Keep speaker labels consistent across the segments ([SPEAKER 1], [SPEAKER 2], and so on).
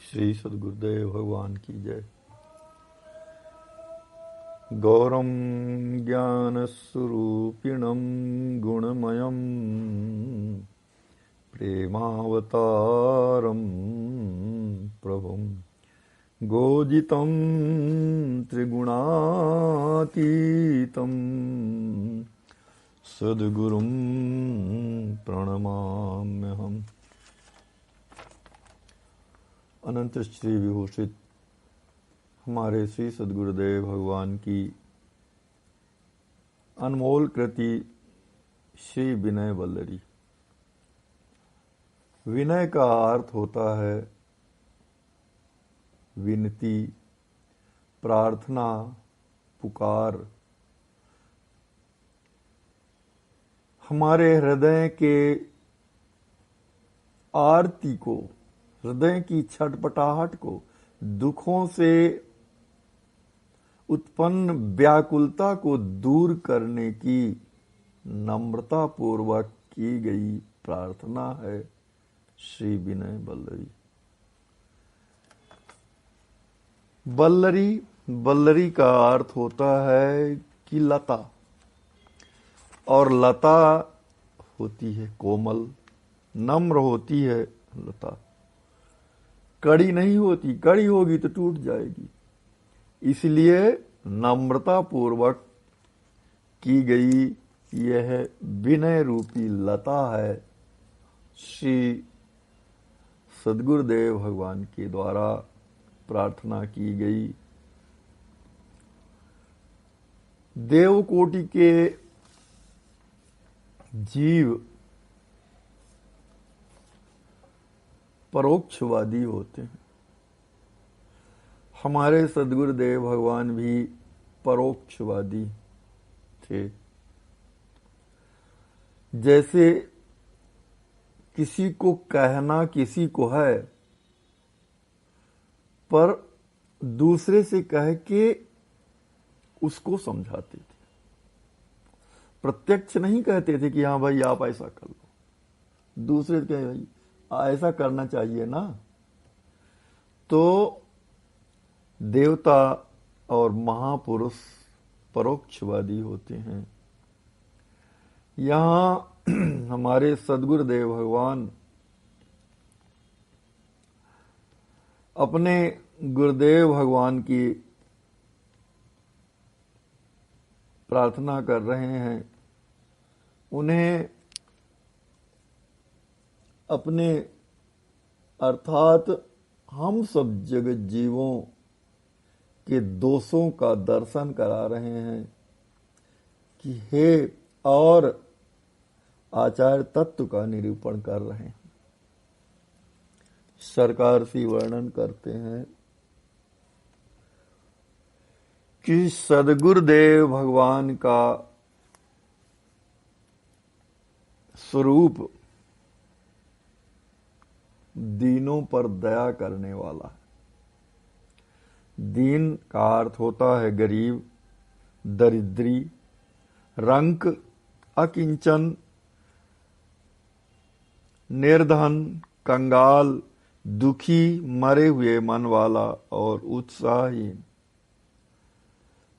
[SPEAKER 1] श्री सद्गुरुदेव भगवान की जय। गौरम ज्ञानस्वरूपिणं गुणमयं प्रेमावतारं प्रभुं गोजितं त्रिगुणातीतं सद्गुरुं प्रणमाम्यहम्। अनंत श्री विभूषित हमारे श्री सद्गुरुदेव भगवान की अनमोल कृति श्री विनय वल्लरी। विनय का अर्थ होता है विनती, प्रार्थना, पुकार। हमारे हृदय के आरती को, हृदय की छटपटाहट को, दुखों से उत्पन्न व्याकुलता को दूर करने की नम्रता पूर्वक की गई प्रार्थना है श्री विनय वल्लरी। वल्लरी, वल्लरी का अर्थ होता है कि लता, और लता होती है कोमल, नम्र होती है लता, कड़ी नहीं होती। कड़ी होगी तो टूट जाएगी। इसलिए नम्रता पूर्वक की गई यह विनय रूपी लता है श्री सद्गुरुदेव भगवान के द्वारा प्रार्थना की गई। देवकोटि के जीव परोक्षवादी होते हैं। हमारे सद्गुरुदेव भगवान भी परोक्षवादी थे। जैसे किसी को कहना किसी को है, पर दूसरे से कह के उसको समझाते थे। प्रत्यक्ष नहीं कहते थे कि हाँ भाई आप ऐसा कर लो, दूसरे से कहे भाई ऐसा करना चाहिए ना। तो देवता और महापुरुष परोक्षवादी होते हैं। यहाँ हमारे सद्गुरुदेव भगवान अपने गुरुदेव भगवान की प्रार्थना कर रहे हैं। उन्हें अपने अर्थात हम सब जगत जीवों के दोषों का दर्शन करा रहे हैं कि हे, और आचार्य तत्व का निरूपण कर रहे हैं। सरकार सी वर्णन करते हैं कि सद्गुरुदेव भगवान का स्वरूप दीनों पर दया करने वाला है। दीन का अर्थ होता है गरीब, दरिद्री, रंक, अकिंचन, निर्धन, कंगाल, दुखी, मरे हुए मन वाला और उत्साहहीन।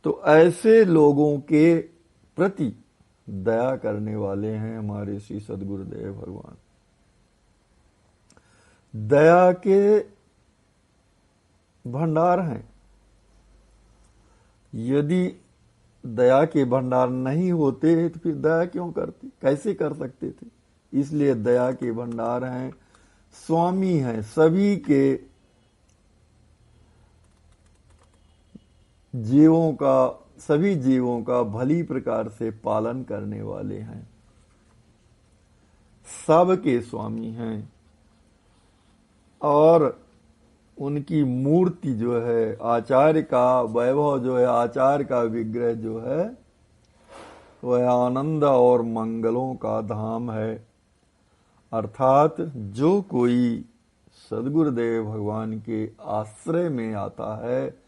[SPEAKER 1] तो ऐसे लोगों के प्रति दया करने वाले हैं हमारे श्री सद्गुरुदेव भगवान। दया के भंडार हैं। यदि दया के भंडार नहीं होते तो फिर दया क्यों करते, कैसे कर सकते थे। इसलिए दया के भंडार हैं, स्वामी हैं, सभी के सभी जीवों का भली प्रकार से पालन करने वाले हैं, सबके स्वामी हैं। और उनकी मूर्ति जो है, आचार्य का वैभव जो है, आचार्य का विग्रह जो है, वह आनंद और मंगलों का धाम है। अर्थात जो कोई सद्गुरुदेव भगवान के आश्रय में आता है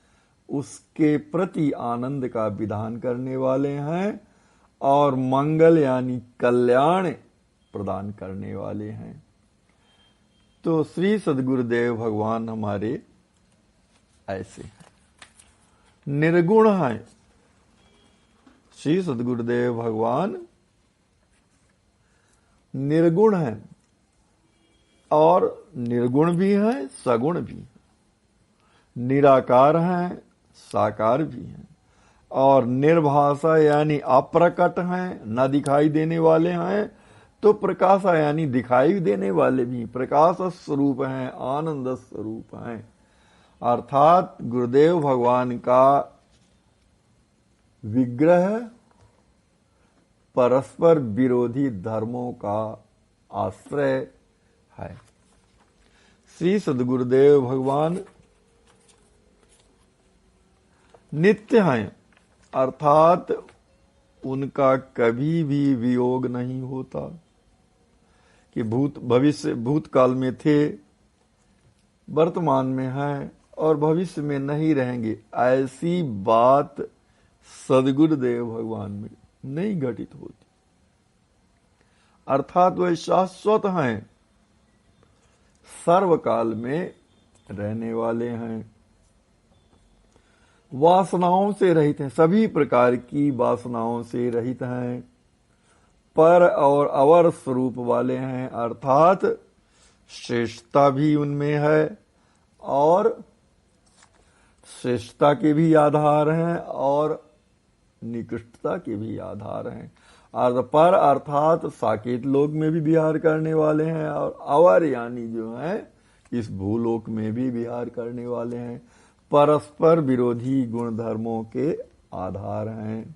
[SPEAKER 1] उसके प्रति आनंद का विधान करने वाले हैं और मंगल यानी कल्याण प्रदान करने वाले हैं। तो श्री सद्गुरुदेव भगवान हमारे ऐसे हैं, निर्गुण हैं। श्री सद्गुरुदेव भगवान निर्गुण हैं और निर्गुण भी हैं, सगुण भी हैं, निराकार हैं, साकार भी हैं, और निर्भाषा यानी अप्रकट हैं, न दिखाई देने वाले हैं, तो प्रकाशा यानी दिखाई देने वाले भी प्रकाश स्वरूप हैं, आनंद स्वरूप हैं। अर्थात गुरुदेव भगवान का विग्रह परस्पर विरोधी धर्मों का आश्रय है। श्री सद्गुरुदेव भगवान नित्य हैं, अर्थात उनका कभी भी वियोग नहीं होता कि भूतकाल में थे, वर्तमान में हैं और भविष्य में नहीं रहेंगे, ऐसी बात सद्गुरुदेव भगवान में नहीं घटित होती। अर्थात वे शाश्वत हैं, सर्वकाल में रहने वाले हैं, वासनाओं से रहित हैं, सभी प्रकार की वासनाओं से रहित हैं, पर और अवर स्वरूप वाले हैं। अर्थात श्रेष्ठता भी उनमें है और श्रेष्ठता के भी आधार हैं और निकृष्टता के भी आधार हैं। पर अर्थात साकेत लोक में भी विहार करने वाले हैं और अवर यानी जो है इस भूलोक में भी विहार करने वाले हैं। परस्पर विरोधी गुण धर्मों के आधार हैं।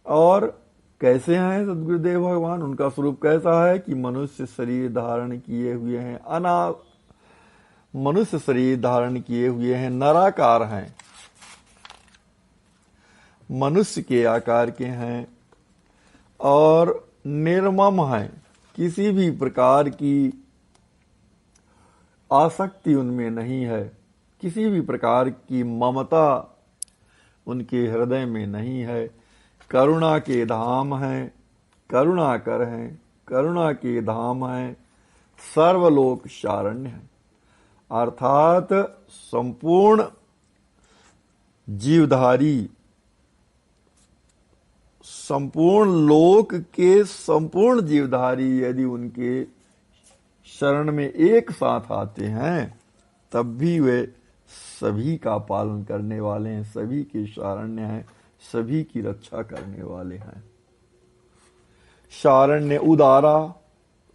[SPEAKER 1] और कैसे हैं सद्गुरुदेव भगवान? उनका स्वरूप कैसा है कि मनुष्य शरीर धारण किए हुए हैं, मनुष्य शरीर धारण किए हुए हैं, नराकार हैं, मनुष्य के आकार के हैं और निर्मम हैं, किसी भी प्रकार की आसक्ति उनमें नहीं है, किसी भी प्रकार की ममता उनके हृदय में नहीं है। करुणा के धाम हैं, करुणाकर हैं, करुणा के धाम हैं, सर्वलोक शारण्य हैं। अर्थात संपूर्ण जीवधारी, संपूर्ण लोक के संपूर्ण जीवधारी यदि उनके शरण में एक साथ आते हैं तब भी वे सभी का पालन करने वाले हैं, सभी के शारण्य हैं, सभी की रक्षा करने वाले हैं। शारण्य उदारा,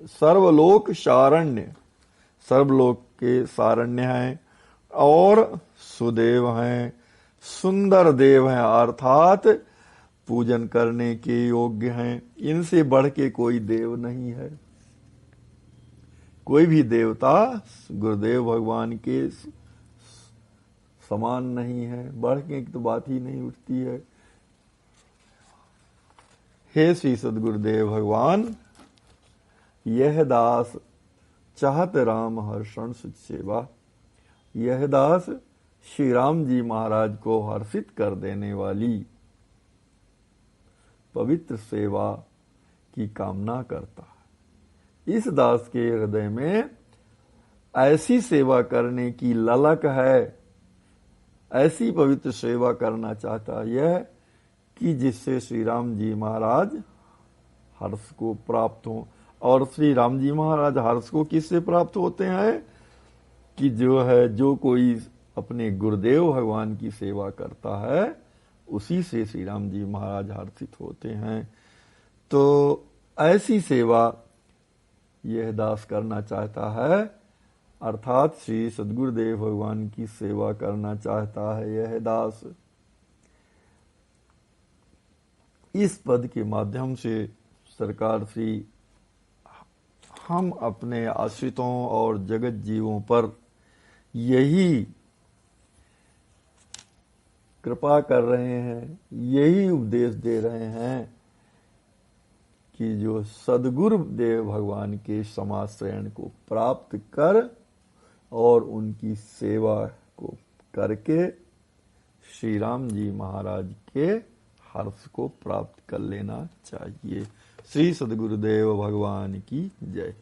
[SPEAKER 1] सर्वलोक शारण्य, सर्वलोक के शारण्य हैं और सुदेव हैं, सुंदर देव हैं, अर्थात पूजन करने के योग्य हैं। इनसे बढ़ के कोई देव नहीं है, कोई भी देवता गुरुदेव भगवान के समान नहीं है, बढ़ के तो बात ही नहीं उठती है। हे श्री सद्गुरुदेव भगवान, यह दास चाहत राम हर्षण सुच सेवा, यह दास श्री राम जी महाराज को हर्षित कर देने वाली पवित्र सेवा की कामना करता है। इस दास के हृदय में ऐसी सेवा करने की ललक है, ऐसी पवित्र सेवा करना चाहता यह कि जिससे श्री राम जी महाराज हर्ष को प्राप्त हो। और श्री राम जी महाराज हर्ष को किससे प्राप्त होते हैं कि जो कोई अपने गुरुदेव भगवान की सेवा करता है उसी से श्री राम जी महाराज हर्षित होते हैं। तो ऐसी सेवा यह दास करना चाहता है, अर्थात श्री सद्गुरुदेव भगवान की सेवा करना चाहता है यह दास। इस पद के माध्यम से सरकार श्री हम अपने आश्रितों और जगत जीवों पर यही कृपा कर रहे हैं, यही उपदेश दे रहे हैं कि जो सद्गुरुदेव भगवान के समाश्रयण को प्राप्त कर और उनकी सेवा को करके श्री राम जी महाराज के हर्ष को प्राप्त कर लेना चाहिए। श्री सद्गुरुदेव भगवान की जय।